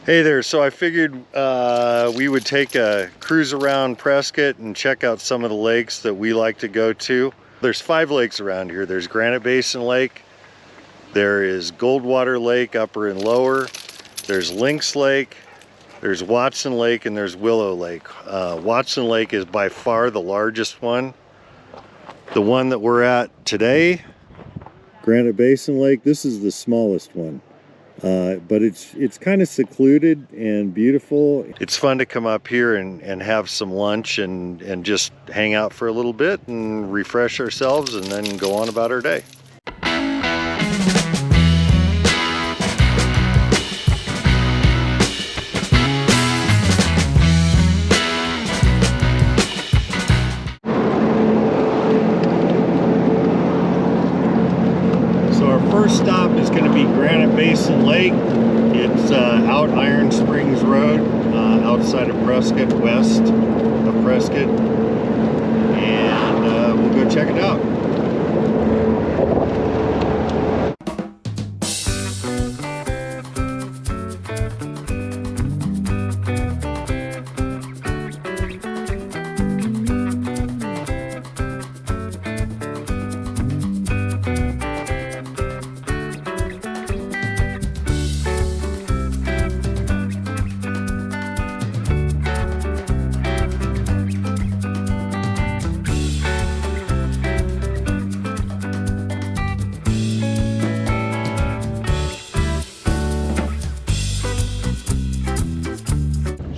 Hey there, so I figured we would take a cruise around Prescott and check out some of the lakes that we like to go to. There's 5 lakes around here. There's Granite Basin Lake, there is Goldwater Lake, upper and lower, there's Lynx Lake, there's Watson Lake, and there's Willow Lake. Watson Lake is by far the largest one. The one that we're at today, Granite Basin Lake, this is the smallest one. But it's kind of secluded and beautiful. It's fun to come up here and have some lunch and just hang out for a little bit and refresh ourselves and then go on about our day. First stop is going to be Granite Basin Lake. It's out Iron Springs Road, outside of Prescott, west of Prescott, and we'll go check it out.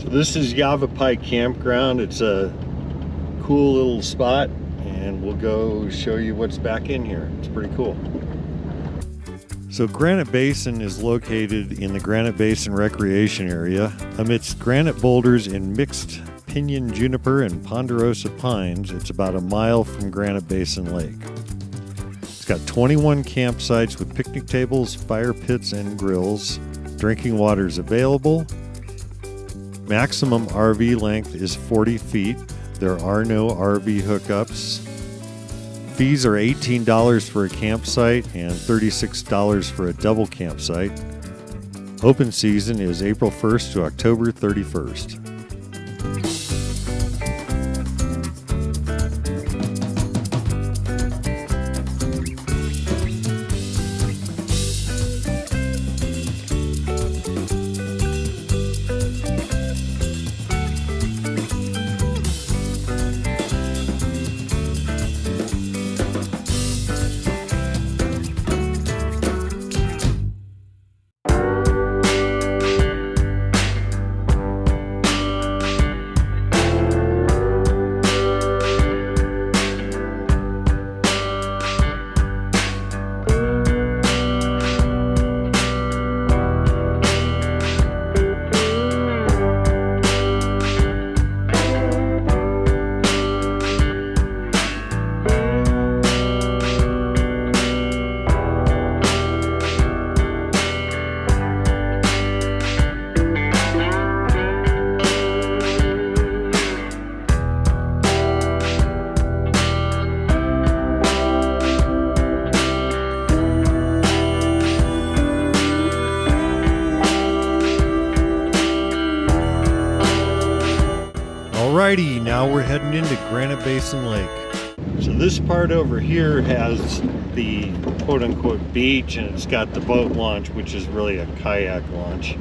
This is Yavapai Campground. It's a cool little spot, and we'll go show you what's back in here. It's pretty cool. So Granite Basin is located in the Granite Basin Recreation Area amidst granite boulders and mixed pinyon juniper and ponderosa pines. It's about a mile from Granite Basin Lake. It's got 21 campsites with picnic tables, fire pits, and grills. Drinking water is available. Maximum RV length is 40 feet. There are no RV hookups. Fees are $18 for a campsite and $36 for a double campsite. Open season is April 1st to October 31st. Alrighty, now we're heading into Granite Basin Lake. So this part over here has the quote-unquote beach, and it's got the boat launch, which is really a kayak launch.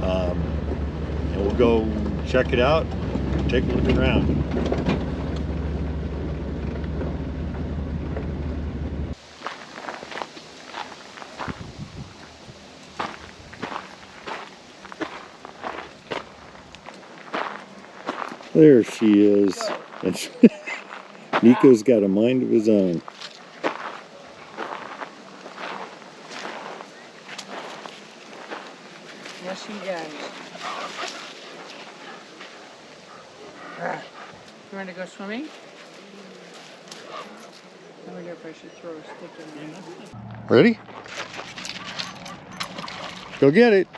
And we'll go check it out, take a look around. There she is. Nico's got a mind of his own. Yes, he does. You want to go swimming? I wonder if I should throw a stick in there. Ready? Go get it.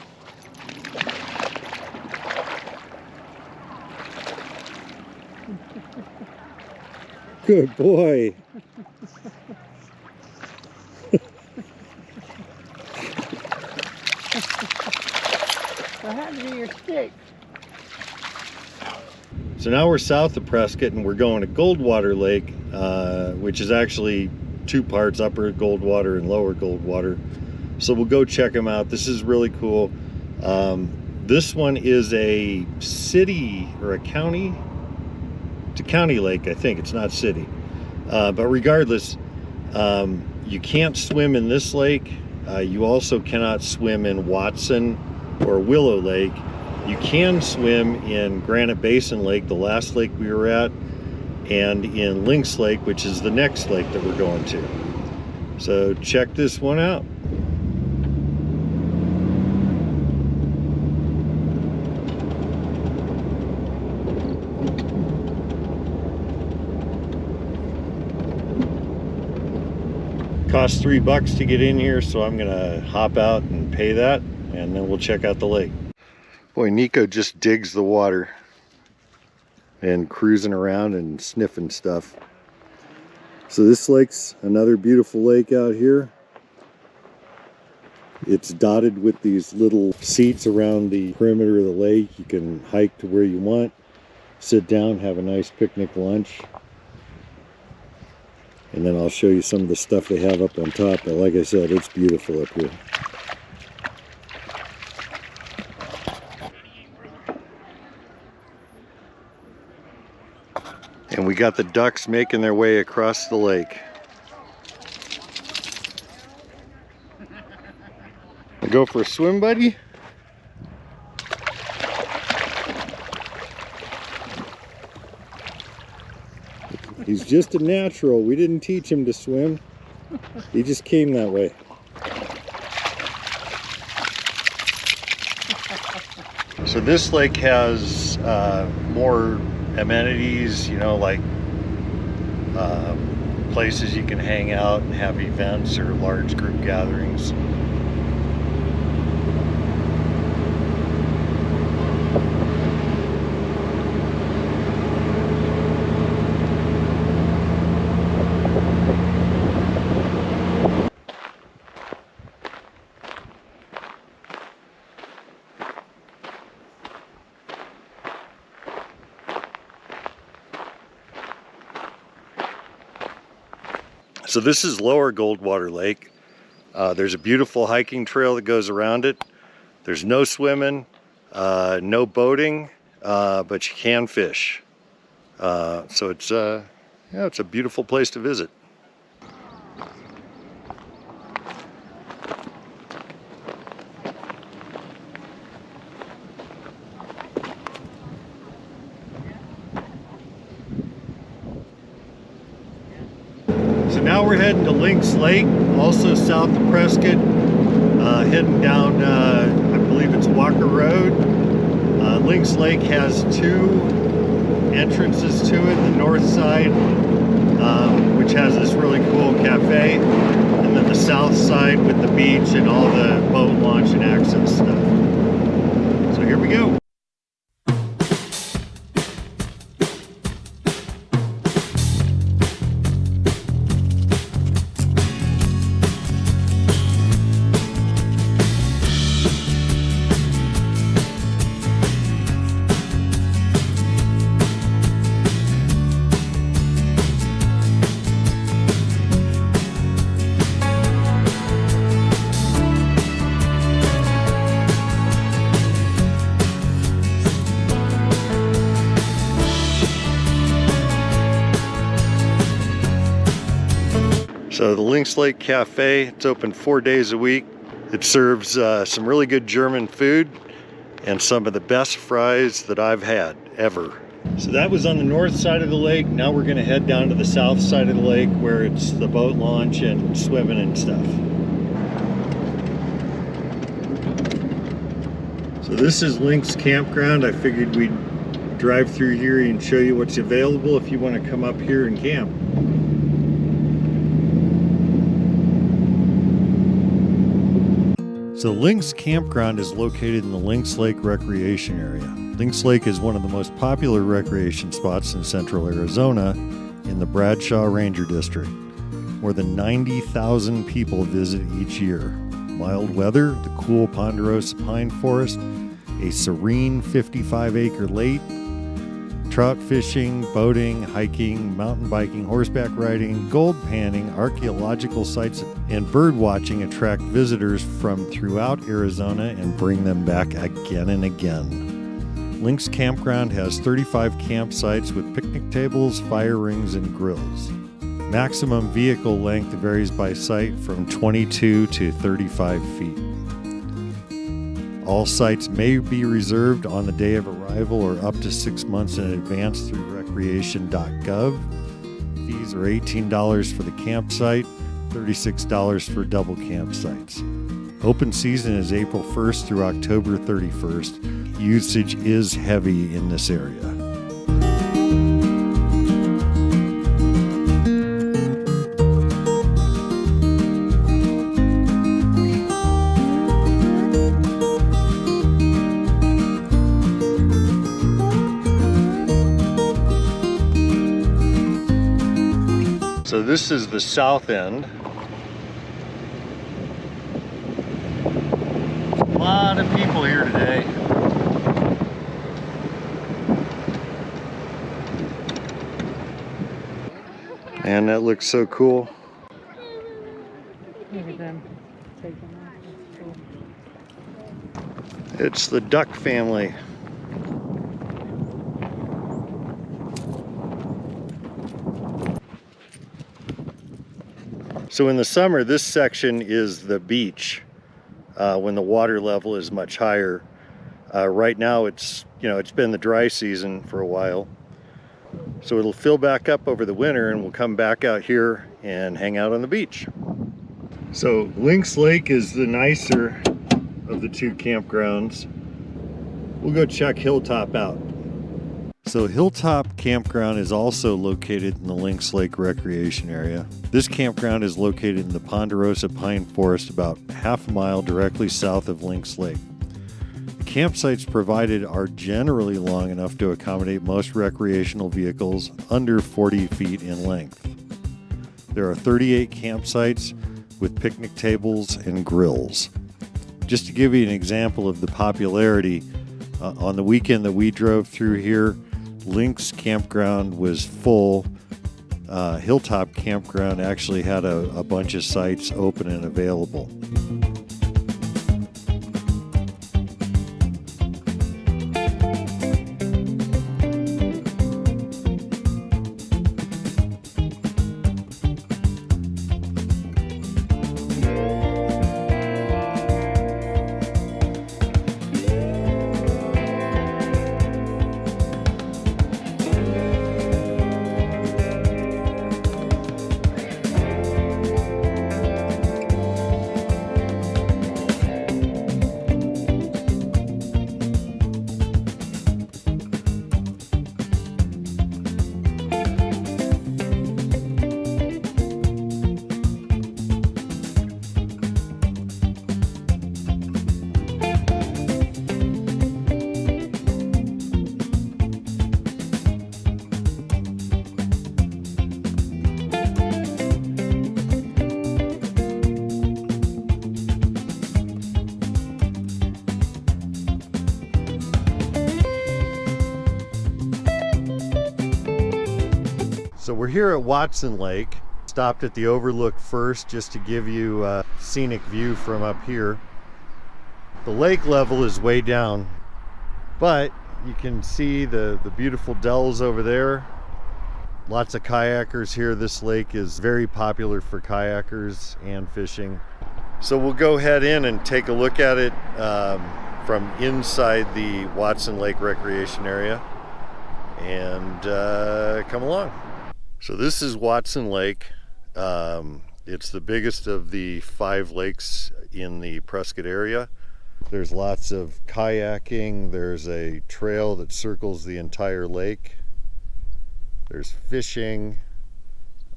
Good boy. What happened to your stick? So now we're south of Prescott and we're going to Goldwater Lake, which is actually two parts, upper Goldwater and lower Goldwater. So we'll go check them out. This is really cool. This one is a city or a county. It's a county lake, I think. It's not city. But regardless, you can't swim in this lake. You also cannot swim in Watson or Willow Lake. You can swim in Granite Basin Lake, the last lake we were at, and in Lynx Lake, which is the next lake that we're going to. So check this one out. Costs $3 to get in here, so I'm gonna hop out and pay that, and then we'll check out the lake. Boy, Nico just digs the water and cruising around and sniffing stuff. So this lake's another beautiful lake out here. It's dotted with these little seats around the perimeter of the lake. You can hike to where you want, sit down, have a nice picnic lunch. And then I'll show you some of the stuff they have up on top. But like I said, it's beautiful up here. And we got the ducks making their way across the lake. Go for a swim, buddy? He's just a natural. We didn't teach him to swim. He just came that way. So this lake has more amenities, you know, like places you can hang out and have events or large group gatherings. So this is lower Goldwater Lake. There's a beautiful hiking trail that goes around it. There's no swimming, no boating, but you can fish. So it's yeah, it's a beautiful place to visit. So now we're heading to Lynx Lake, also south of Prescott, heading down, I believe it's Walker Road. Lynx Lake has two entrances to it, the north side, which has this really cool cafe, and then the south side with the beach and all the boat launch and access stuff. So here we go. So the Lynx Lake Cafe, it's open 4 days a week. It serves some really good German food and some of the best fries that I've had ever. So that was on the north side of the lake. Now we're gonna head down to the south side of the lake where it's the boat launch and swimming and stuff. So this is Lynx Campground. I figured we'd drive through here and show you what's available if you want to come up here and camp. So Lynx Campground is located in the Lynx Lake Recreation Area. Lynx Lake is one of the most popular recreation spots in central Arizona in the Bradshaw Ranger District. More than 90,000 people visit each year. Mild weather, the cool ponderosa pine forest, a serene 55-acre lake. Trout fishing, boating, hiking, mountain biking, horseback riding, gold panning, archaeological sites, and bird watching attract visitors from throughout Arizona and bring them back again and again. Lynx Campground has 35 campsites with picnic tables, fire rings, and grills. Maximum vehicle length varies by site from 22 to 35 feet. All sites may be reserved on the day of arrival or up to 6 months in advance through recreation.gov. Fees are $18 for the campsite, $36 for double campsites. Open season is April 1st through October 31st. Usage is heavy in this area. So this is the south end. A lot of people here today. And that looks so cool. Look at them taking off. That's cool. It's the duck family. So in the summer, this section is the beach when the water level is much higher. Right now, it's been the dry season for a while, so it'll fill back up over the winter, and we'll come back out here and hang out on the beach. So Lynx Lake is the nicer of the two campgrounds. We'll go check Hilltop out. So Hilltop Campground is also located in the Lynx Lake recreation area. This campground is located in the Ponderosa Pine Forest about half a mile directly south of Lynx Lake. The campsites provided are generally long enough to accommodate most recreational vehicles under 40 feet in length. There are 38 campsites with picnic tables and grills. Just to give you an example of the popularity, on the weekend that we drove through here, Lynx Campground was full. Hilltop Campground actually had a bunch of sites open and available. So we're here at Watson Lake. Stopped at the overlook first just to give you a scenic view from up here. The lake level is way down, but you can see the beautiful dells over there. Lots of kayakers here. This lake is very popular for kayakers and fishing. So we'll go head in and take a look at it from inside the Watson Lake recreation area, and come along. So this is Watson Lake. It's the biggest of the 5 lakes in the Prescott area. There's lots of kayaking. There's a trail that circles the entire lake. There's fishing.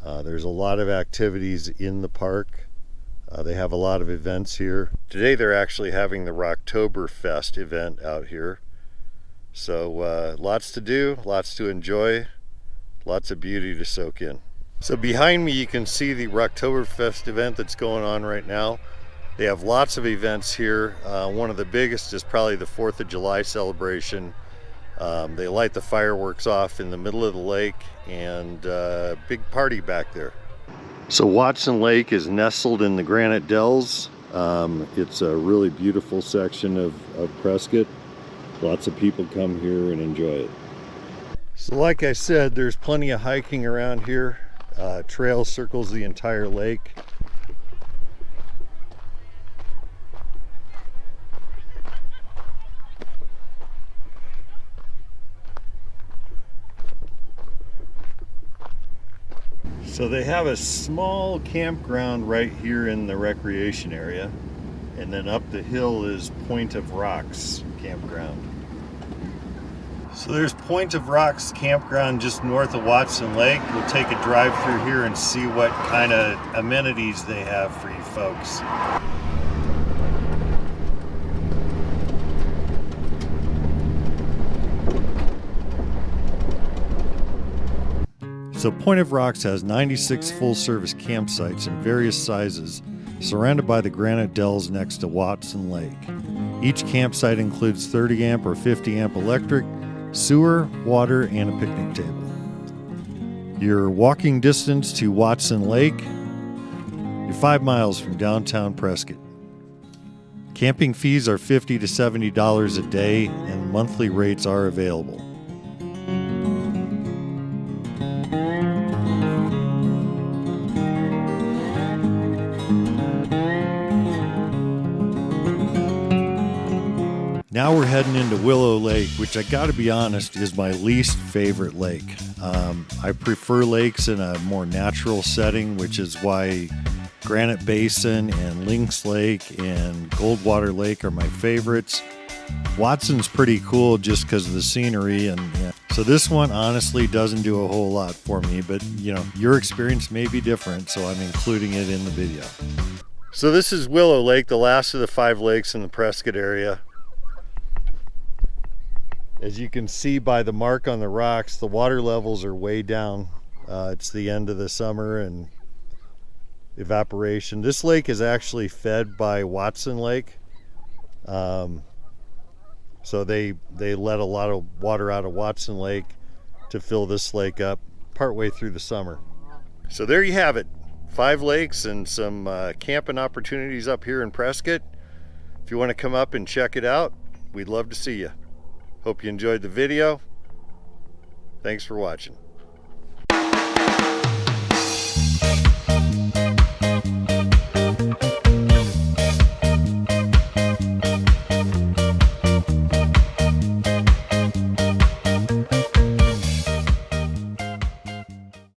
There's a lot of activities in the park. They have a lot of events here. Today they're actually having the Rocktoberfest event out here. So lots to do, lots to enjoy, lots of beauty to soak in. So behind me you can see the Rocktoberfest event that's going on right now. They have lots of events here. One of the biggest is probably the 4th of July celebration. They light the fireworks off in the middle of the lake, and big party back there. So Watson Lake is nestled in the Granite Dells. It's a really beautiful section of Prescott. Lots of people come here and enjoy it. So like I said, there's plenty of hiking around here. Trail circles the entire lake. So they have a small campground right here in the recreation area, and then up the hill is Point of Rocks Campground. So there's Point of Rocks Campground just north of Watson Lake. We'll take a drive through here and see what kind of amenities they have for you folks. So Point of Rocks has 96 full-service campsites in various sizes, surrounded by the Granite Dells next to Watson Lake. Each campsite includes 30 amp or 50 amp electric, sewer, water, and a picnic table. Your walking distance to Watson Lake, you're 5 miles from downtown Prescott. Camping fees are $50 to $70 a day, and monthly rates are available. Now we're heading into Willow Lake, which I gotta be honest is my least favorite lake. I prefer lakes in a more natural setting, which is why Granite Basin and Lynx Lake and Goldwater Lake are my favorites. Watson's pretty cool just because of the scenery, and so this one honestly doesn't do a whole lot for me, but you know, your experience may be different, so I'm including it in the video. So this is Willow Lake, the last of the 5 lakes in the Prescott area. As you can see by the mark on the rocks, the water levels are way down. It's the end of the summer and evaporation. This lake is actually fed by Watson Lake. So they let a lot of water out of Watson Lake to fill this lake up partway through the summer. So there you have it. 5 lakes and some camping opportunities up here in Prescott. If you want to come up and check it out, we'd love to see you. Hope you enjoyed the video. Thanks for watching.